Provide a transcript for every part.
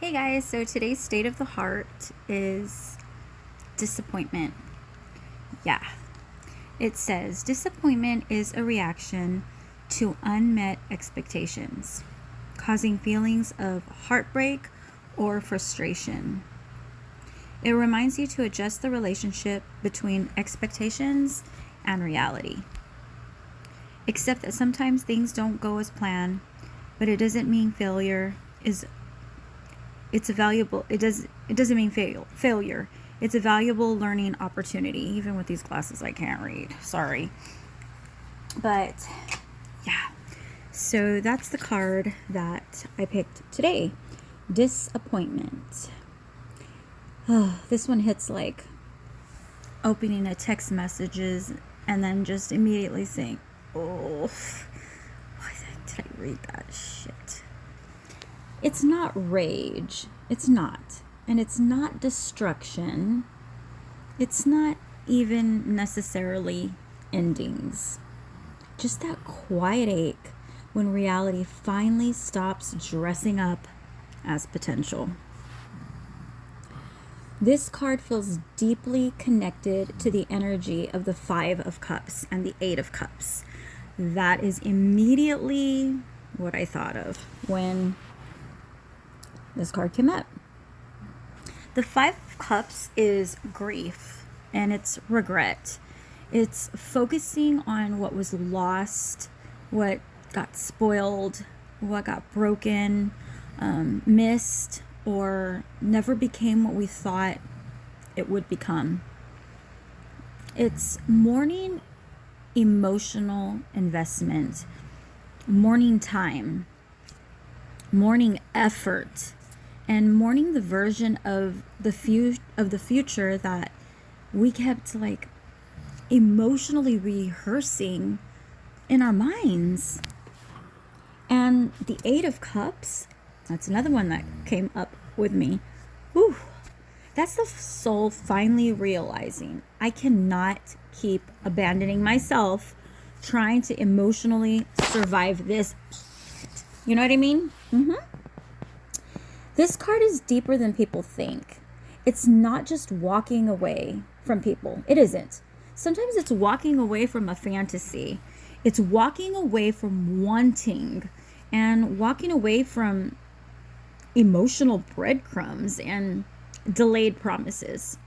Hey guys, so today's state of the heart is disappointment. Yeah. It says disappointment is a reaction to unmet expectations, causing feelings of heartbreak or frustration. It reminds you to adjust the relationship between expectations and reality. Accept that sometimes things don't go as planned, but it doesn't mean failure. It's a valuable, it doesn't mean failure. It's a valuable learning opportunity. Even with these glasses I can't read, sorry. But yeah, so that's the card that I picked today. Disappointment. Oh, this one hits like opening a text messages and then just immediately saying, oh, why did I read that shit? It's not rage. It's not. And it's not destruction. It's not even necessarily endings. Just that quiet ache when reality finally stops dressing up as potential. This card feels deeply connected to the energy of the Five of Cups and the Eight of Cups. That is immediately what I thought of when this card came up. The Five of Cups is grief and it's regret. It's focusing on what was lost, what got spoiled, what got broken, missed, or never became what we thought it would become. It's mourning emotional investment, mourning time, mourning effort, and mourning the version of the future that we kept like emotionally rehearsing in our minds. And the Eight of Cups, that's another one that came up with me. Whew. That's the soul finally realizing I cannot keep abandoning myself trying to emotionally survive this. You know what I mean? This card is deeper than people think. It's not just walking away from people. It isn't. Sometimes it's walking away from a fantasy. It's walking away from wanting and walking away from emotional breadcrumbs and delayed promises.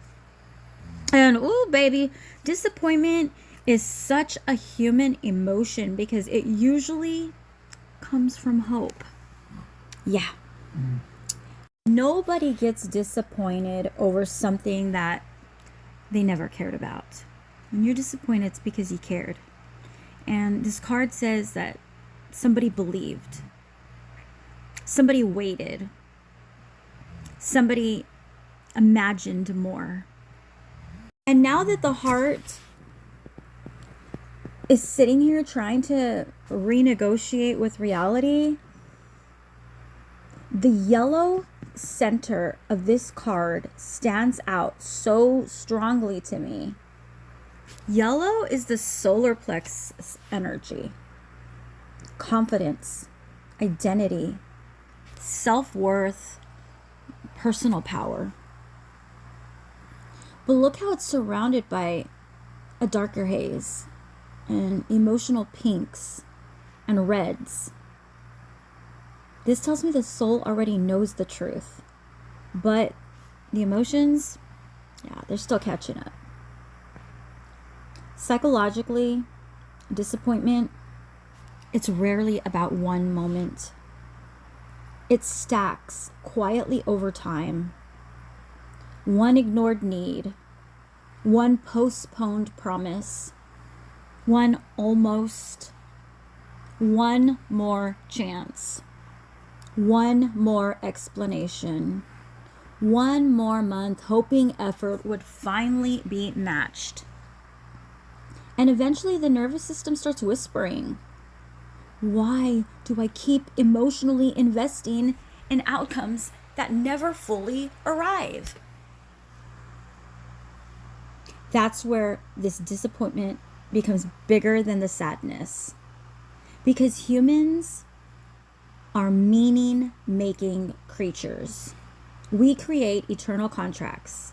And ooh, baby, disappointment is such a human emotion because it usually comes from hope. Yeah. Nobody gets disappointed over something that they never cared about. When you're disappointed, it's because you cared. And this card says that somebody believed, somebody waited, somebody imagined more. And now that the heart is sitting here trying to renegotiate with reality, the yellow center of this card stands out so strongly to me. Yellow is the solar plexus energy, confidence, identity, self-worth, personal power. But look how it's surrounded by a darker haze and emotional pinks and reds. This tells me the soul already knows the truth, but the emotions, yeah, they're still catching up. Psychologically, disappointment, it's rarely about one moment. It stacks quietly over time. One ignored need, one postponed promise, one almost, one more chance. One more explanation, one more month hoping effort would finally be matched. And eventually the nervous system starts whispering, why do I keep emotionally investing in outcomes that never fully arrive? That's where this disappointment becomes bigger than the sadness. Because humans are meaning-making creatures. We create eternal contracts.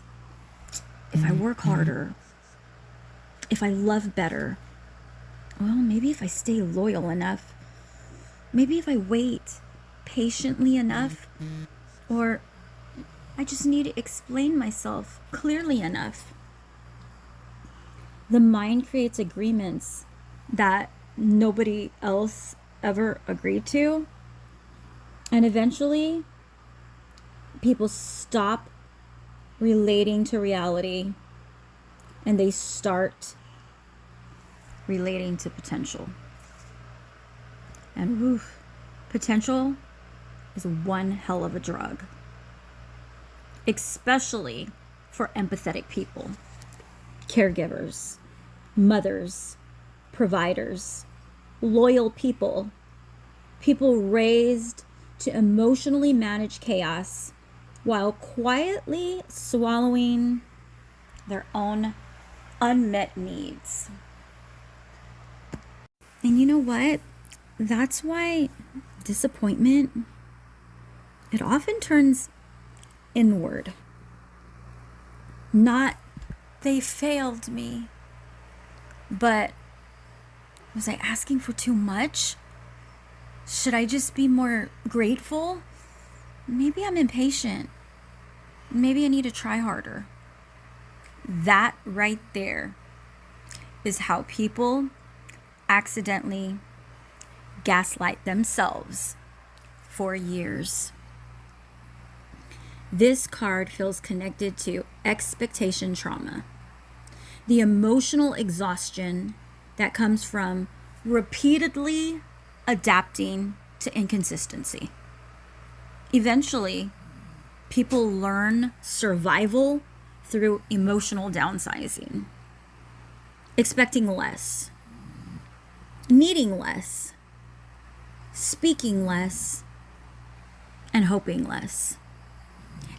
If I work harder, if I love better, well, maybe if I stay loyal enough, maybe if I wait patiently enough, or I just need to explain myself clearly enough. The mind creates agreements that nobody else ever agreed to. And eventually, people stop relating to reality and they start relating to potential. And woof, potential is one hell of a drug, especially for empathetic people, caregivers, mothers, providers, loyal people, people raised to emotionally manage chaos while quietly swallowing their own unmet needs. And you know what? That's why disappointment, it often turns inward. Not, they failed me, but was I asking for too much? Should I just be more grateful? Maybe I'm impatient. Maybe I need to try harder. That right there is how people accidentally gaslight themselves for years. This card feels connected to expectation trauma, the emotional exhaustion that comes from repeatedly adapting to inconsistency. Eventually, people learn survival through emotional downsizing, expecting less, needing less, speaking less, and hoping less.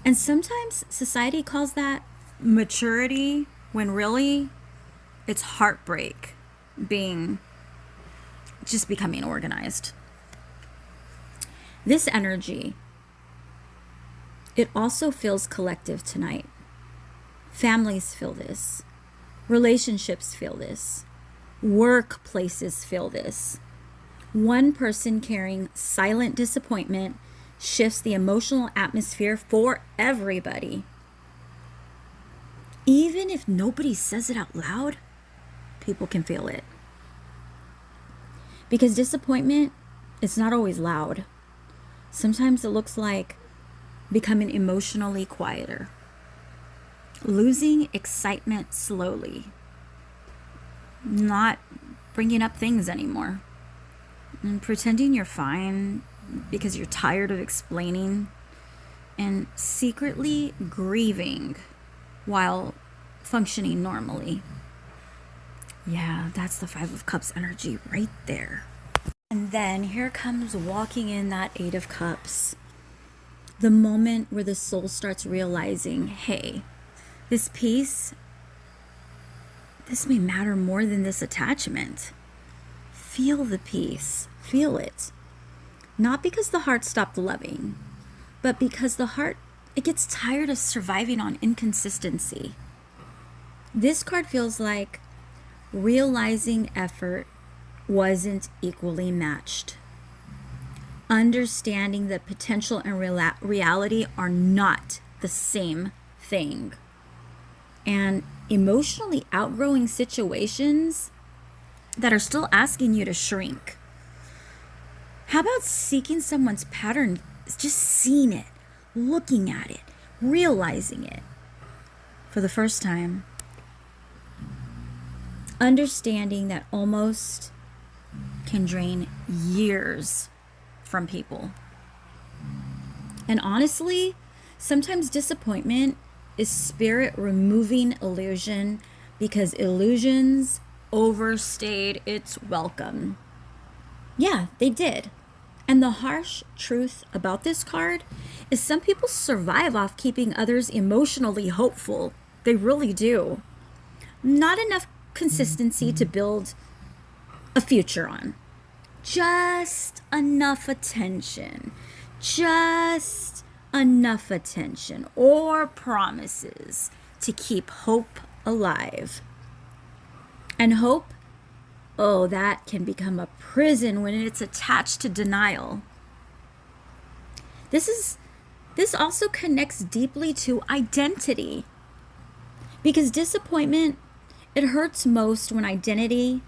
And sometimes society calls that maturity when really it's heartbreak just becoming organized. This energy, it also feels collective tonight. Families feel this. Relationships feel this. Workplaces feel this. One person carrying silent disappointment shifts the emotional atmosphere for everybody. Even if nobody says it out loud, people can feel it. Because disappointment, it's not always loud. Sometimes it looks like becoming emotionally quieter, losing excitement slowly, not bringing up things anymore, and pretending you're fine because you're tired of explaining, and secretly grieving while functioning normally. Yeah, that's the Five of Cups energy right there. And then here comes walking in that Eight of Cups. The moment where the soul starts realizing, hey, this peace, this may matter more than this attachment. Feel the peace. Feel it. Not because the heart stopped loving, but because the heart, it gets tired of surviving on inconsistency. This card feels like realizing effort wasn't equally matched. Understanding that potential and reality are not the same thing. And emotionally outgrowing situations that are still asking you to shrink. How about seeking someone's pattern, just seeing it, looking at it, realizing it for the first time? Understanding that almost can drain years from people. And honestly, sometimes disappointment is spirit removing illusion because illusions overstayed its welcome. Yeah, they did. And the harsh truth about this card is some people survive off keeping others emotionally hopeful. They really do. Not enough consistency to build a future on. just enough attention, just enough attention or promises to keep hope alive. And hope, oh, that can become a prison when it's attached to denial. This also connects deeply to identity, because disappointment, it hurts most when identity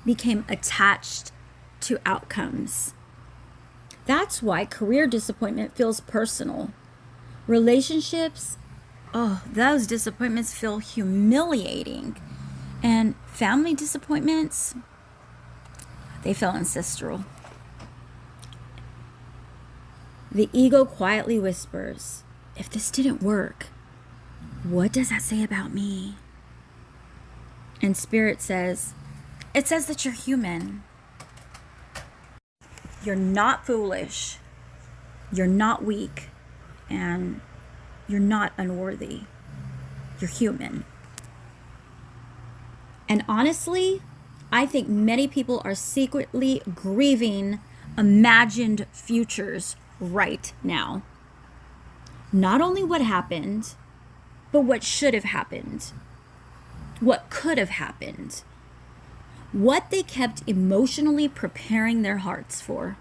became attached to outcomes. That's why career disappointment feels personal. Relationships, oh, those disappointments feel humiliating. And family disappointments, they feel ancestral. The ego quietly whispers, if this didn't work, what does that say about me? And spirit says, it says that you're human. You're not foolish. You're not weak. And you're not unworthy. You're human. And honestly, I think many people are secretly grieving imagined futures right now. Not only what happened, but what should have happened. What could have happened. What they kept emotionally preparing their hearts for.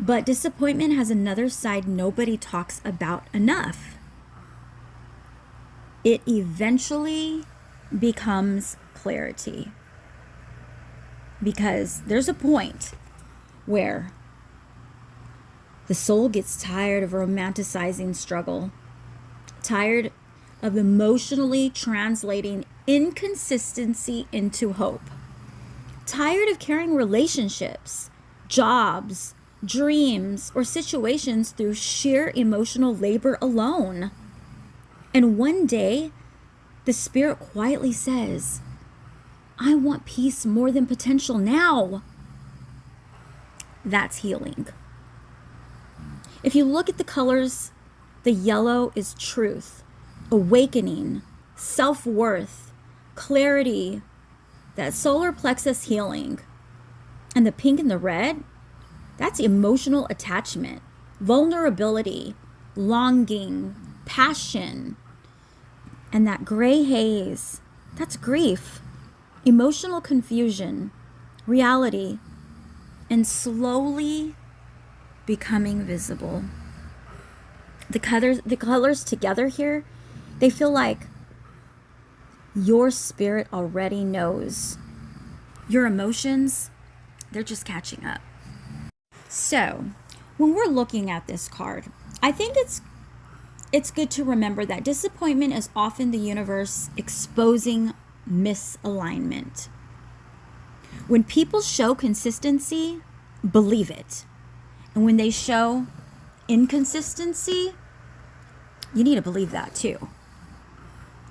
But disappointment has another side nobody talks about enough. It eventually becomes clarity. Because there's a point where the soul gets tired of romanticizing struggle, tired of emotionally translating inconsistency into hope, tired of carrying relationships, jobs, dreams, or situations through sheer emotional labor alone. And one day, the spirit quietly says, I want peace more than potential now. That's healing. If you look at the colors, the yellow is truth, awakening, self-worth, clarity, that solar plexus healing. And the pink and the red, that's emotional attachment, vulnerability, longing, passion. And that gray haze, that's grief, emotional confusion, reality, and slowly becoming visible. The colors together here, they feel like your spirit already knows. Your emotions, they're just catching up. So, when we're looking at this card, I think it's good to remember that disappointment is often the universe exposing misalignment. When people show consistency, believe it. And when they show inconsistency, you need to believe that too.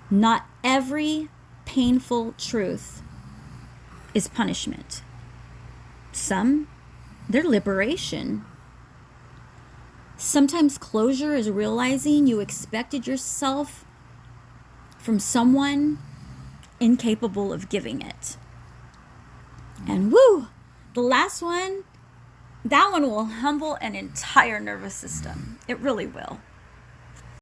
Not every painful truth is punishment. Some, they're liberation. Sometimes closure is realizing you expected yourself from someone incapable of giving it. And woo, the last one, that one will humble an entire nervous system. It really will.